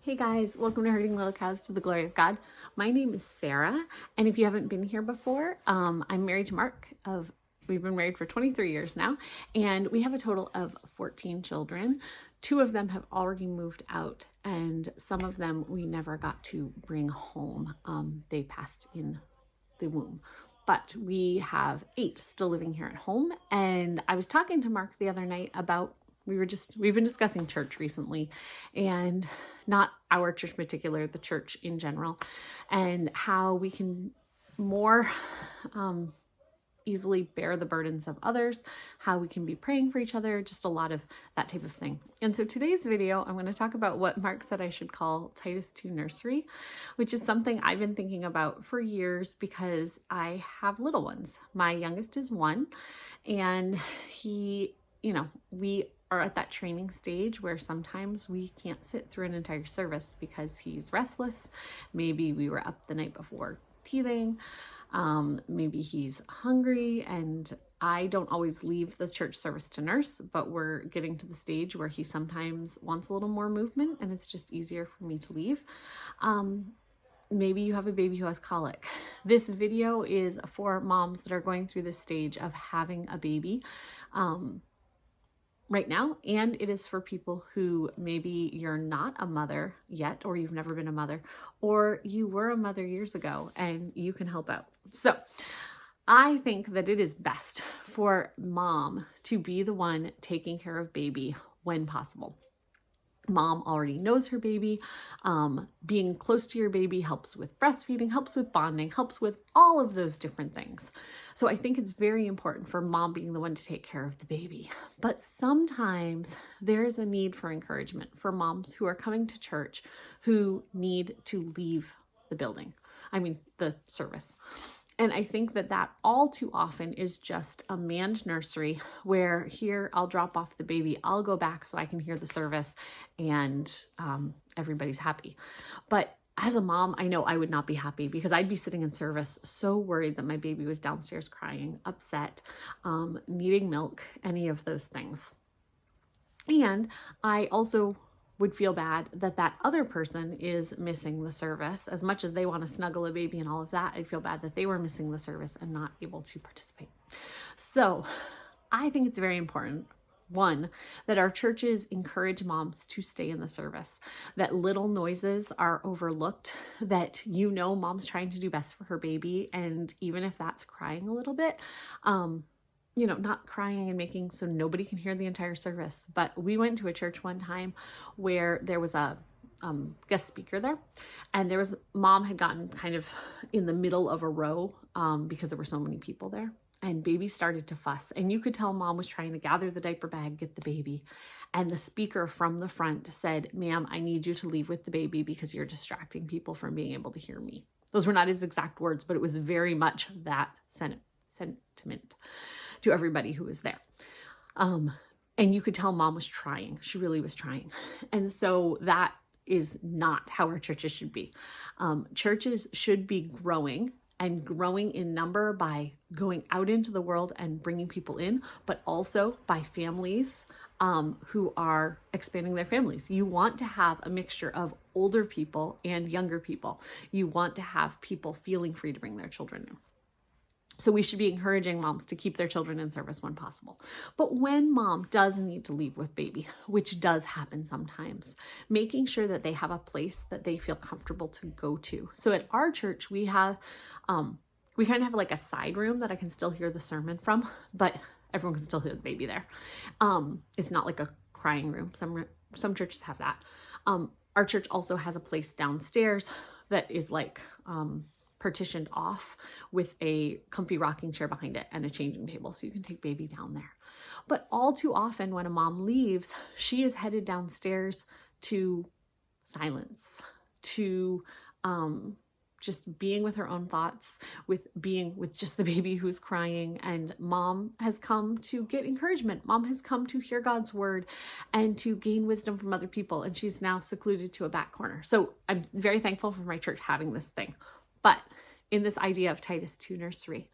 Hey guys, welcome to Herding Little Cows to the Glory of God. My name is Sarah, and if you haven't been here before, I'm married to Mark. We've been married for 23 years now, and we have a total of 14 children. 2 of them have already moved out, and some of them we never got to bring home. They passed in the womb. But we have 8 still living here at home, and I was talking to Mark the other night about we've been discussing church recently, and not our church in particular, the church in general, and how we can more easily bear the burdens of others, how we can be praying for each other, just a lot of that type of thing. And so today's video, I'm going to talk about what Mark said I should call Titus 2 nursery, which is something I've been thinking about for years because I have little ones. My youngest is 1, and we are at that training stage where sometimes we can't sit through an entire service because he's restless. Maybe we were up the night before teething. Maybe he's hungry, and I don't always leave the church service to nurse, but we're getting to the stage where he sometimes wants a little more movement, and it's just easier for me to leave. Maybe you have a baby who has colic. This video is for moms that are going through this stage of having a baby right now, and it is for people who maybe you're not a mother yet, or you've never been a mother, or you were a mother years ago and you can help out. So I think that it is best for mom to be the one taking care of baby when possible. Mom already knows her baby. Being close to your baby helps with breastfeeding, helps with bonding, helps with all of those different things. So I think it's very important for mom being the one to take care of the baby. But sometimes there is a need for encouragement for moms who are coming to church who need to leave the service. And I think that all too often is just a manned nursery where here I'll drop off the baby, I'll go back so I can hear the service, and everybody's happy. But as a mom, I know I would not be happy because I'd be sitting in service so worried that my baby was downstairs crying, upset, needing milk, any of those things. And I also would feel bad that other person is missing the service. As much as they want to snuggle a baby and all of that, I'd feel bad that they were missing the service and not able to participate. So I think it's very important, 1, that our churches encourage moms to stay in the service, that little noises are overlooked, that mom's trying to do best for her baby, and even if that's crying a little bit, not crying and making so nobody can hear the entire service. But we went to a church one time where there was a guest speaker there, and mom had gotten kind of in the middle of a row because there were so many people there, and baby started to fuss, and you could tell mom was trying to gather the diaper bag, get the baby, and the speaker from the front said, "Ma'am, I need you to leave with the baby because you're distracting people from being able to hear me." Those were not his exact words, but it was very much that sentiment to everybody who was there. And you could tell mom was trying. She really was trying. And so that is not how our churches should be. Churches should be growing, and growing in number by going out into the world and bringing people in, but also by families who are expanding their families. You want to have a mixture of older people and younger people. You want to have people feeling free to bring their children in. So we should be encouraging moms to keep their children in service when possible. But when mom does need to leave with baby, which does happen sometimes, making sure that they have a place that they feel comfortable to go to. So at our church, we kind of have like a side room that I can still hear the sermon from, but everyone can still hear the baby there. It's not like a crying room. Some churches have that. Our church also has a place downstairs that is like partitioned off with a comfy rocking chair behind it and a changing table, so you can take baby down there. But all too often when a mom leaves, she is headed downstairs to silence, to just being with her own thoughts, with being with just the baby who's crying. And mom has come to get encouragement. Mom has come to hear God's word and to gain wisdom from other people. And she's now secluded to a back corner. So I'm very thankful for my church having this thing. But in this idea of Titus 2 nursery,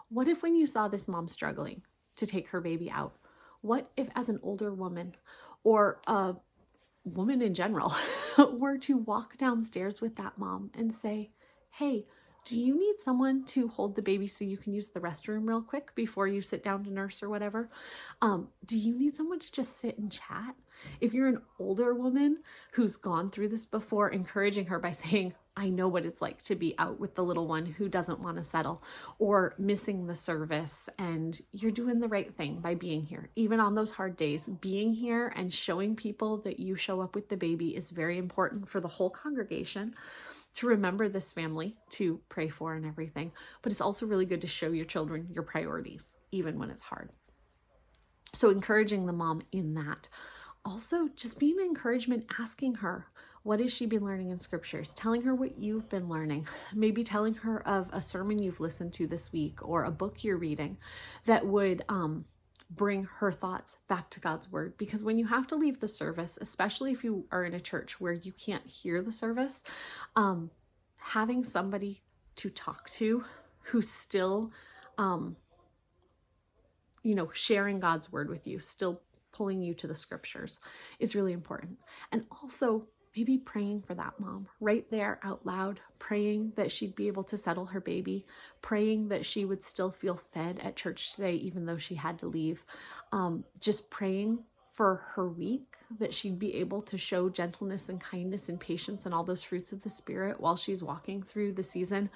what if when you saw this mom struggling to take her baby out, what if as an older woman or a woman in general, were to walk downstairs with that mom and say, hey, do you need someone to hold the baby so you can use the restroom real quick before you sit down to nurse or whatever? Do you need someone to just sit and chat? If you're an older woman who's gone through this before, encouraging her by saying, I know what it's like to be out with the little one who doesn't want to settle or missing the service, and you're doing the right thing by being here. Even on those hard days, being here and showing people that you show up with the baby is very important for the whole congregation to remember this family, to pray for and everything. But it's also really good to show your children your priorities, even when it's hard. So encouraging the mom in that. Also, just being an encouragement, asking her, what has she been learning in scriptures? Telling her what you've been learning. Maybe telling her of a sermon you've listened to this week or a book you're reading that would bring her thoughts back to God's word. Because when you have to leave the service, especially if you are in a church where you can't hear the service, having somebody to talk to who's still, sharing God's word with you, still pulling you to the scriptures is really important. And also maybe praying for that mom right there out loud, praying that she'd be able to settle her baby, praying that she would still feel fed at church today, even though she had to leave. Just praying for her week, that she'd be able to show gentleness and kindness and patience and all those fruits of the Spirit while she's walking through the season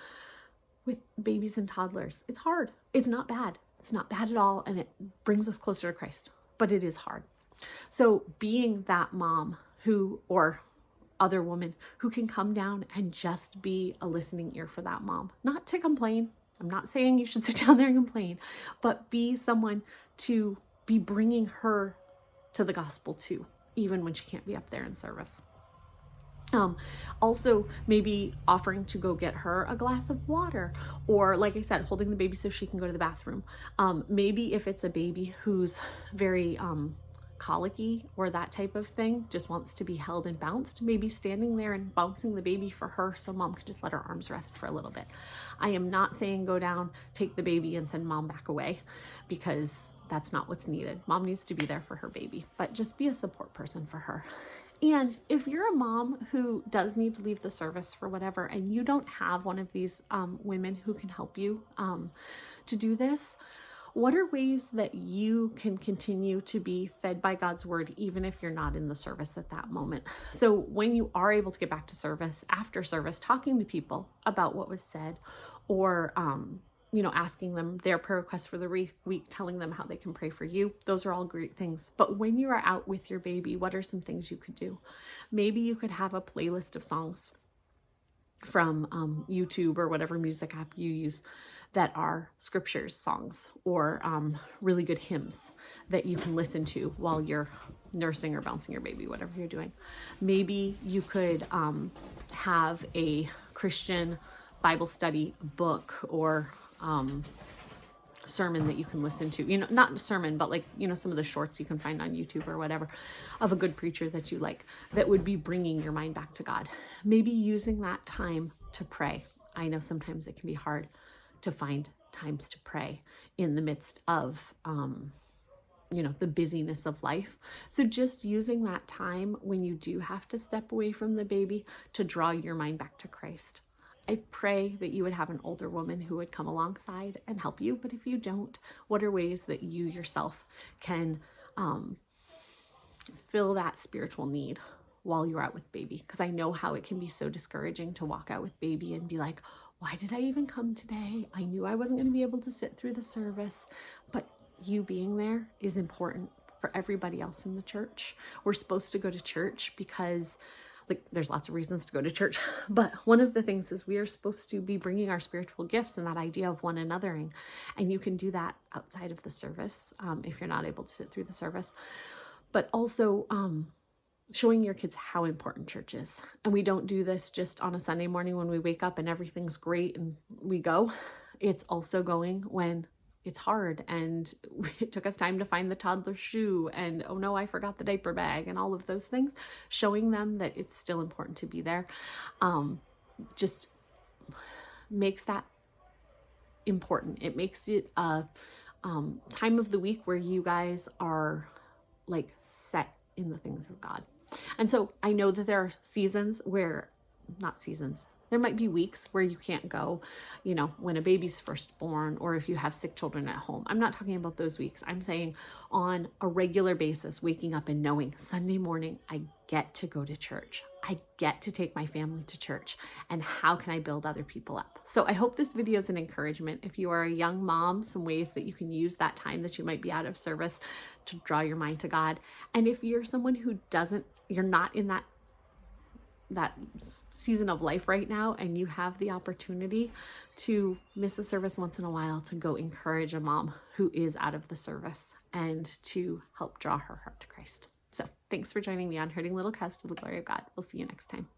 with babies and toddlers. It's hard. It's not bad. It's not bad at all. And it brings us closer to Christ, but it is hard. So being that mom or other woman who can come down and just be a listening ear for that mom, not to complain. I'm not saying you should sit down there and complain, but be someone to be bringing her to the gospel too, even when she can't be up there in service. Also maybe offering to go get her a glass of water, or like I said, holding the baby so she can go to the bathroom. Maybe if it's a baby who's very colicky or that type of thing, just wants to be held and bounced, maybe standing there and bouncing the baby for her so mom can just let her arms rest for a little bit. I am not saying go down, take the baby and send mom back away, because that's not what's needed. Mom needs to be there for her baby, but just be a support person for her. And if you're a mom who does need to leave the service for whatever, and you don't have one of these women who can help you to do this, what are ways that you can continue to be fed by God's word, even if you're not in the service at that moment? So when you are able to get back to service, after service, talking to people about what was said, or asking them their prayer requests for the week, telling them how they can pray for you. Those are all great things. But when you are out with your baby, what are some things you could do? Maybe you could have a playlist of songs from YouTube or whatever music app you use that are scriptures songs, or really good hymns that you can listen to while you're nursing or bouncing your baby, whatever you're doing. Maybe you could have a Christian Bible study book or sermon that you can listen to, not a sermon, but some of the shorts you can find on YouTube or whatever of a good preacher that you like, that would be bringing your mind back to God. Maybe using that time to pray. I know sometimes it can be hard to find times to pray in the midst of, the busyness of life. So just using that time when you do have to step away from the baby to draw your mind back to Christ. I pray that you would have an older woman who would come alongside and help you. But if you don't, what are ways that you yourself can fill that spiritual need while you're out with baby? Because I know how it can be so discouraging to walk out with baby and be like, why did I even come today? I knew I wasn't going to be able to sit through the service. But you being there is important for everybody else in the church. We're supposed to go to church because there's lots of reasons to go to church, but one of the things is we are supposed to be bringing our spiritual gifts and that idea of one anothering. And you can do that outside of the service if you're not able to sit through the service, but also showing your kids how important church is. And we don't do this just on a Sunday morning when we wake up and everything's great and we go. It's also going when it's hard and it took us time to find the toddler shoe and, oh no, I forgot the diaper bag and all of those things. Showing them that it's still important to be there just makes that important. It makes it a time of the week where you guys are set in the things of God. And so I know that there are seasons where, not seasons, there might be weeks where you can't go, when a baby's first born, or if you have sick children at home. I'm not talking about those weeks. I'm saying on a regular basis, waking up and knowing Sunday morning, I get to go to church. I get to take my family to church. And how can I build other people up? So I hope this video is an encouragement. If you are a young mom, some ways that you can use that time that you might be out of service to draw your mind to God. And if you're someone who you're not in that season of life right now, and you have the opportunity to miss a service once in a while, to go encourage a mom who is out of the service and to help draw her heart to Christ. So thanks for joining me on Hurting Little Cows to the Glory of God. We'll see you next time.